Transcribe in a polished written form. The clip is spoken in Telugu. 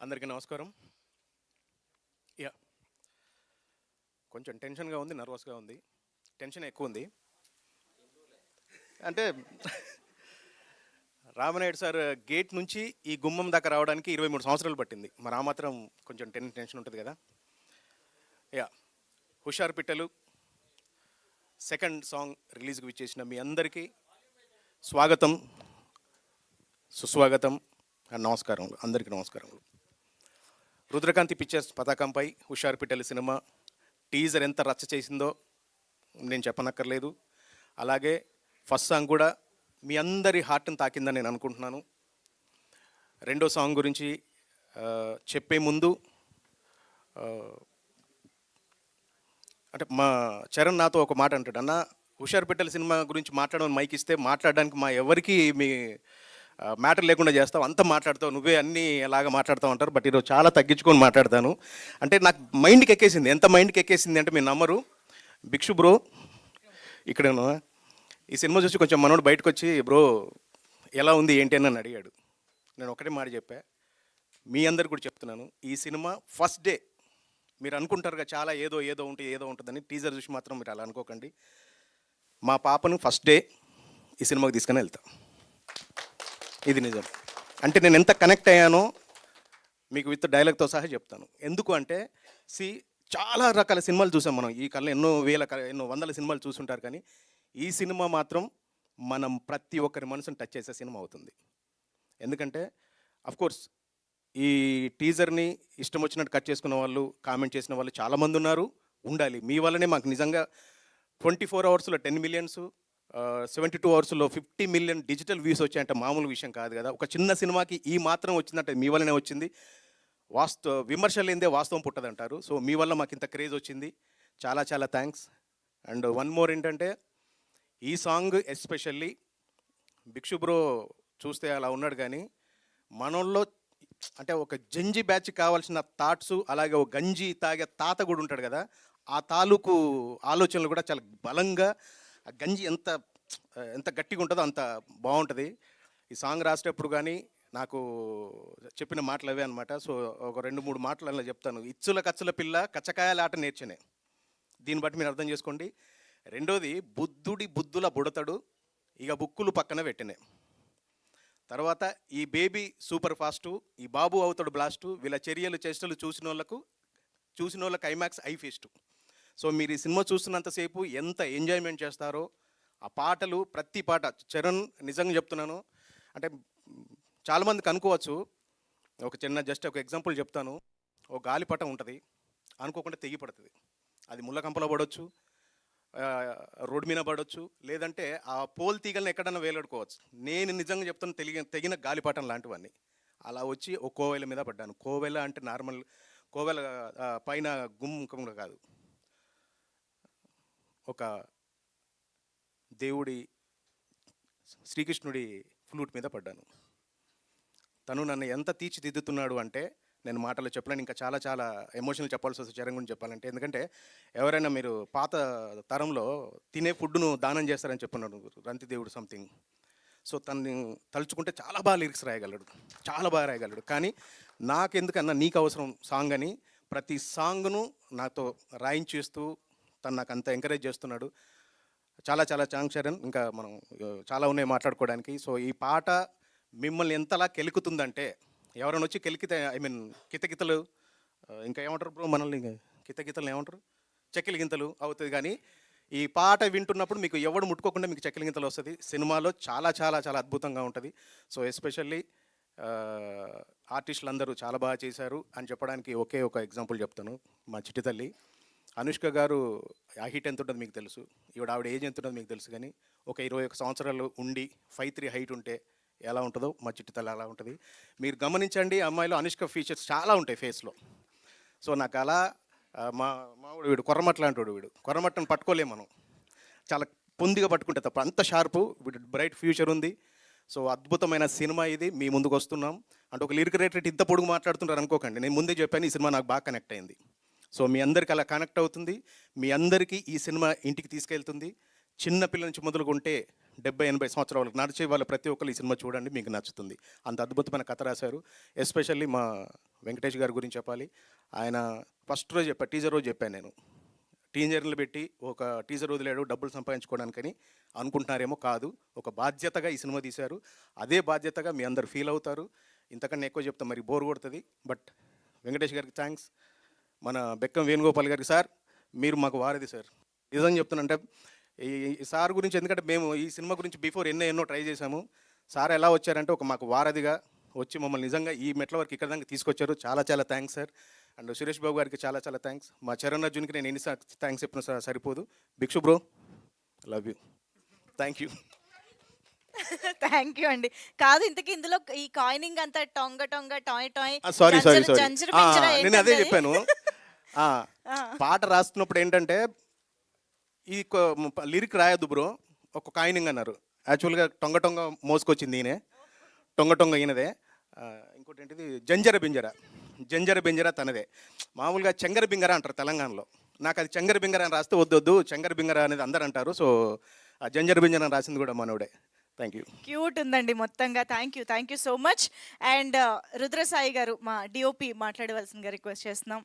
అందరికీ నమస్కారం. యా కొంచెం టెన్షన్గా ఉంది, నర్వస్గా ఉంది. టెన్షన్ ఎక్కువ ఉంది. అంటే రామనాయుడు సార్ గేట్ నుంచి ఈ గుమ్మం దాకా రావడానికి 23 సంవత్సరాలు పట్టింది. మరి ఆ మాత్రం కొంచెం టెన్షన్ ఉంటుంది కదా. యా హుషారు పిట్టలు సెకండ్ సాంగ్ రిలీజ్కి విచ్చేసిన మీ అందరికీ స్వాగతం, సుస్వాగతం అండ్ నమస్కారములు. అందరికీ నమస్కారములు. రుద్రకాంతి పిక్చర్స్ పతాకంపై హుషారు పిట్టలు సినిమా టీజర్ ఎంత రచ్చ చేసిందో నేను చెప్పనక్కర్లేదు. అలాగే ఫస్ట్ సాంగ్ కూడా మీ అందరి హార్ట్ని తాకిందని నేను అనుకుంటున్నాను. రెండో సాంగ్ గురించి చెప్పే ముందు అంటే మా చరణ్ నాతో ఒక మాట అంటాడు, అన్న హుషారు పిట్టల సినిమా గురించి మాట్లాడమని మైక్ ఇస్తే మాట్లాడడానికి మా ఎవరికి మీ మ్యాటర్ లేకుండా చేస్తావు, అంత మాట్లాడతావు, నువ్వే అన్నీ ఎలాగ మాట్లాడతావు అంటారు. బట్ ఈరోజు చాలా తగ్గించుకొని మాట్లాడతాను. అంటే నాకు మైండ్కి ఎక్కేసింది. ఎంత మైండ్కి ఎక్కేసింది అంటే మీరు నమ్మరు. భిక్షు బ్రో ఇక్కడేనా ఈ సినిమా చూసి కొంచెం మనోడు బయటకు వచ్చి బ్రో ఎలా ఉంది ఏంటి అని నన్ను అడిగాడు. నేను ఒకటే మాట చెప్పా, మీ అందరు కూడా చెప్తున్నాను, ఈ సినిమా ఫస్ట్ డే మీరు అనుకుంటారుగా చాలా ఏదో ఉంటుందని. టీజర్ చూసి మాత్రం మీరు అలా అనుకోకండి. మా పాపను ఫస్ట్ డే ఈ సినిమాకి తీసుకొని వెళ్తా. ఇది నిజం. అంటే నేను ఎంత కనెక్ట్ అయ్యానో మీకు విత్ డైలాగ్తో సహా చెప్తాను. ఎందుకు అంటే చాలా రకాల సినిమాలు చూసాం మనం. ఈ కళ్ళ ఎన్నో వందల సినిమాలు చూసుంటారు, కానీ ఈ సినిమా మాత్రం మనం ప్రతి ఒక్కరి మనసును టచ్ చేసే సినిమా అవుతుంది. ఎందుకంటే అఫ్కోర్స్ ఈ టీజర్ని ఇష్టం వచ్చినట్టు కట్ చేసుకున్న వాళ్ళు, కామెంట్ చేసిన వాళ్ళు చాలామంది ఉన్నారు, ఉండాలి. మీ వల్లనే మాకు నిజంగా 24 అవర్స్లో 10 మిలియన్స్, 72 అవర్స్లో 50 మిలియన్ డిజిటల్ వ్యూస్ వచ్చాయంటే మామూలు విషయం కాదు కదా. ఒక చిన్న సినిమాకి ఈ మాత్రం వచ్చిందంటే మీ వల్లనే వచ్చింది. విమర్శలు ఏందే వాస్తవం పుట్టదంటారు. సో మీ వల్ల మాకు ఇంత క్రేజ్ వచ్చింది. చాలా చాలా థ్యాంక్స్. అండ్ వన్ మోర్ ఏంటంటే ఈ సాంగ్ ఎస్పెషల్లీ భిక్షు బ్రో చూస్తే అలా ఉన్నాడు, కానీ మనోళ్ళలో అంటే ఒక జంజి బ్యాచ్ కావాల్సిన థాట్స్, అలాగే ఒక గంజి తాగే తాత కూడా ఉంటాడు కదా, ఆ తాలూకు ఆలోచనలు కూడా చాలా బలంగా, ఆ గంజి ఎంత గట్టిగా ఉంటుందో అంత బాగుంటుంది. ఈ సాంగ్ రాసేటప్పుడు కానీ నాకు చెప్పిన మాటలు అవే అనమాట. సో ఒక 2-3 మాటలు అలా చెప్తాను. ఇచ్చుల కచ్చుల పిల్ల కచ్చకాయల ఆట నేర్చనే, దీన్ని బట్టి మీరు అర్థం చేసుకోండి. రెండోది బుద్ధుల బుడతడు ఇక బుక్కులు పక్కన పెట్టినే. తర్వాత ఈ బేబీ సూపర్ ఫాస్టు, ఈ బాబు అవుతాడు బ్లాస్టు, వీళ్ళ చర్యలు చేష్టలు చూసిన వాళ్ళకి ఐమాక్స్ ఐ ఫీస్టు. సో మీరు ఈ సినిమా చూస్తున్నంతసేపు ఎంత ఎంజాయ్మెంట్ చేస్తారో, ఆ పాటలు ప్రతి పాట చరణ్ నిజంగా చెప్తున్నాను. అంటే చాలామందికి అనుకోవచ్చు, ఒక చిన్న జస్ట్ ఒక ఎగ్జాంపుల్ చెప్తాను. ఒక గాలిపటం ఉంటుంది, అనుకోకుండా తెగి పడుతుంది. అది ముళ్ళ కంపలో పడవచ్చు, రోడ్డు మీద పడవచ్చు, లేదంటే ఆ పోల్ తీగలను ఎక్కడన్నా వేలాడుకోవచ్చు. నేను నిజంగా చెప్తాను, తెగిన గాలిపటం లాంటివన్నీ అలా వచ్చి ఒక కోవెల మీద పడ్డాను. కోవెల అంటే నార్మల్ కోవెల పైన గుమ్ముఖంగా కాదు, ఒక దేవుడి శ్రీకృష్ణుడి ఫ్లూట్ మీద పడ్డాను. తను నన్ను ఎంత తీర్చిదిద్దుతున్నాడు అంటే నేను మాటలు చెప్పలేను. ఇంకా చాలా చాలా ఎమోషనల్ చెప్పాల్సి వస్తుంది చరణ్ గురించి చెప్పాలంటే. ఎందుకంటే ఎవరైనా మీరు పాత తరంలో తినే ఫుడ్ను దానం చేస్తారని చెప్పున్నాడు రంతిదేవుడు సంథింగ్. సో తనని తలుచుకుంటే చాలా బాగా లిరిక్స్ రాయగలడు, చాలా బాగా రాయగలడు. కానీ నాకెందుకన్నా నీకు అవసరం సాంగ్ అని ప్రతి సాంగ్ను నాతో రాయించేస్తూ తను నాకు అంత ఎంకరేజ్ చేస్తున్నాడు. చాలా చాలా థాంక్స్ చరణ్. ఇంకా మనం చాలా ఉన్నాయి మాట్లాడుకోవడానికి. సో ఈ పాట మిమ్మల్ని ఎంతలా కెలుకుతుందంటే, ఎవరైనా వచ్చి కెలికితే కితకితలు, ఇంకా ఏమంటారు బ్రో మనల్ని, కితకితలు ఏమంటారు, చెక్కిలి గింతలు అవుతుంది. కానీ ఈ పాట వింటున్నప్పుడు మీకు ఎవడు ముట్టుకోకుండా మీకు చెక్కిలి గింతలు వస్తుంది. సినిమాలో చాలా చాలా చాలా అద్భుతంగా ఉంటుంది. సో ఎస్పెషల్లీ ఆర్టిస్టులు అందరూ చాలా బాగా చేశారు అని చెప్పడానికి ఒకే ఒక ఎగ్జాంపుల్ చెప్తాను. మా చిట్టి తల్లి అనుష్క గారు ఆ హీట్ ఎంత ఉంటుందో మీకు తెలుసు, ఆవిడ ఏజ్ ఎంత ఉంటుందో మీకు తెలుసు. కానీ ఒక 21 సంవత్సరాలు ఉండి 5'3" హైట్ ఉంటే ఎలా ఉంటుందో మా చిట్టి తల్లి అలా ఉంటుంది. మీరు గమనించండి, అమ్మాయిలో అనుష్క ఫీచర్స్ చాలా ఉంటాయి ఫేస్లో. సో నాకు అలా మావాడు వీడు కొర్రమట్ల అంటాడు, వీడు కొర్రమట్టను పట్టుకోలేము మనం, చాలా పొందిగా పట్టుకుంటే తప్ప, అంత షార్పు. వీడు బ్రైట్ ఫ్యూచర్ ఉంది. సో అద్భుతమైన సినిమా ఇది. మీ ముందుకు వస్తున్నాం అంటే ఒక లిరిక్ రైటర్ ఇంత పొడుగు మాట్లాడుతుంటారు అనుకోకండి. నేను ముందే చెప్పాను, ఈ సినిమా నాకు బాగా కనెక్ట్ అయింది. సో మీ అందరికి అలా కనెక్ట్ అవుతుంది. మీ అందరికీ ఈ సినిమా ఇంటికి తీసుకెళ్తుంది. చిన్న పిల్లల నుంచి మొదలుకుంటే 70-80 సంవత్సరాల వాళ్ళకి నడిచే వాళ్ళ ప్రతి ఒక్కరు ఈ సినిమా చూడండి, మీకు నచ్చుతుంది. అంత అద్భుతమైన కథ రాశారు. ఎస్పెషల్లీ మా వెంకటేష్ గారి గురించి చెప్పాలి. ఆయన ఫస్ట్ రోజు టీజర్ రోజు చెప్పాను నేను. టీజర్లు పెట్టి ఒక టీజర్ వదిలేడు డబ్బులు సంపాదించుకోవడానికని అనుకుంటున్నారేమో, కాదు. ఒక బాధ్యతగా ఈ సినిమా తీశారు. అదే బాధ్యతగా మీ అందరు ఫీల్ అవుతారు. ఇంతకన్నా ఎక్కువ చెప్తే మరి బోర్ కొడుతుంది. బట్ వెంకటేష్ గారికి థ్యాంక్స్. మన బెక్కం వేణుగోపాల్ గారికి, సార్ మీరు మాకు వారధి సార్. నిజం చెప్తున్నంటే ఈ సార్ గురించి, ఎందుకంటే మేము ఈ సినిమా గురించి బిఫోర్ ఎన్నో ట్రై చేశాము. సార్ ఎలా వచ్చారంటే ఒక మాకు వారధిగా వచ్చి మమ్మల్ని నిజంగా ఈ మెట్ల వరకు ఇక్కడ దాకా తీసుకొచ్చారు. చాలా చాలా thanks sir. And Suresh Babu గారికి చాలా చాలా థ్యాంక్స్. మా చరణ్ అర్జున్కి నేను ఎన్ని థ్యాంక్స్ చెప్పినా సరిపోదు. Bhikshu bro, love you, thank you. Thank you అండి. కాదు, ఇంతకీ ఇందులో ఈ కాయినింగ్ అంతా టొంగ టొంగ టాయ్ టాయ్ సారీ జంజర పింజర నేను అదే ఏంటండి? చెప్పాను. పాట రాస్తున్నప్పుడు ఏంటంటే ఈ లిరిక్ రాయొద్దు బ్రో, ఒక కాయినింగ్ అన్నారు. యాక్చువల్గా టొంగ టొంగ మోసుకొచ్చింది ఈయనే, టొంగ టొంగ ఈయనదే. ఇంకోటి ఏంటిది జంజర బింజర, జంజర బింజర తనదే. మామూలుగా చెంగర బింగర అంటారు తెలంగాణలో. నాకు అది చెంగర బింగర అని రాస్తే వద్దు, చెంగర బింగర అనేది అందరు అంటారు. సో ఆ జంజర బింజర అని రాసింది కూడా మనోడే. Thank you. క్యూట్ ఉందండి మొత్తంగా. Thank you so much. And Rudrasai గారు, మా డిఓపి మాట్లాడవలసిందిగా రిక్వెస్ట్ చేస్తున్నాం.